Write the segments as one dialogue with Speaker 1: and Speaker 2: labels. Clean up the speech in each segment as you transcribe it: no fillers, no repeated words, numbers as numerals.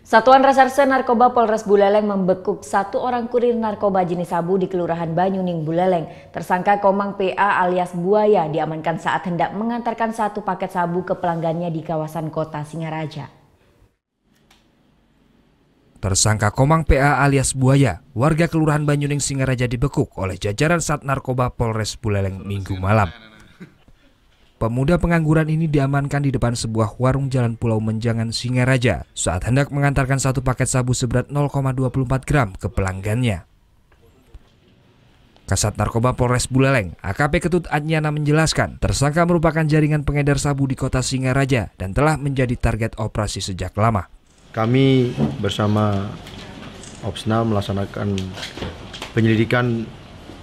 Speaker 1: Satuan Reserse Narkoba Polres Buleleng membekuk satu orang kurir narkoba jenis sabu di Kelurahan Banyuning, Buleleng. Tersangka Komang PA alias Buaya diamankan saat hendak mengantarkan satu paket sabu ke pelanggannya di kawasan Kota Singaraja.
Speaker 2: Tersangka Komang PA alias Buaya, warga Kelurahan Banyuning Singaraja dibekuk oleh jajaran Sat Narkoba Polres Buleleng Minggu malam. Pemuda pengangguran ini diamankan di depan sebuah warung Jalan Pulau Menjangan, Singaraja saat hendak mengantarkan satu paket sabu seberat 0,24 gram ke pelanggannya. Kasat Narkoba Polres Buleleng, AKP Ketut Adnyana menjelaskan, tersangka merupakan jaringan pengedar sabu di Kota Singaraja dan telah menjadi target operasi sejak lama.
Speaker 3: Kami bersama Opsna melaksanakan penyelidikan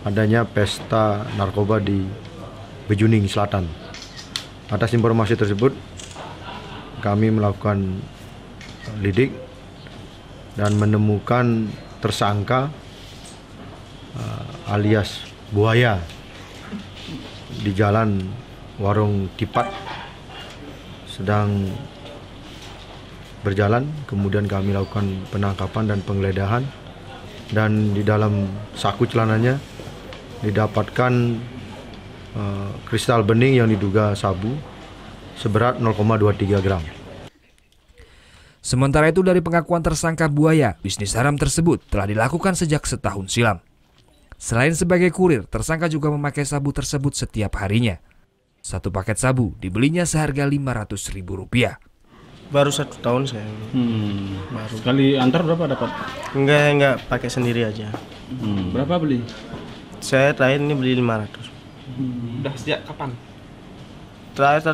Speaker 3: adanya pesta narkoba di Banyuning Selatan. Atas informasi tersebut, kami melakukan lidik dan menemukan tersangka alias Buaya di Jalan Warung Tipat sedang berjalan. Kemudian kami lakukan penangkapan dan penggeledahan, dan di dalam saku celananya didapatkan kristal bening yang diduga sabu seberat 0,23 gram.
Speaker 2: Sementara itu, dari pengakuan tersangka Buaya, bisnis haram tersebut telah dilakukan sejak setahun silam. Selain sebagai kurir, tersangka juga memakai sabu tersebut setiap harinya. Satu paket sabu dibelinya seharga Rp500.000.
Speaker 4: Baru 1 tahun saya.
Speaker 5: Baru. Kali antar berapa dapat?
Speaker 4: Enggak pakai sendiri aja.
Speaker 5: Berapa beli?
Speaker 4: Saya terakhir ini beli 500.
Speaker 5: Udah sejak kapan?
Speaker 4: Terakhir 1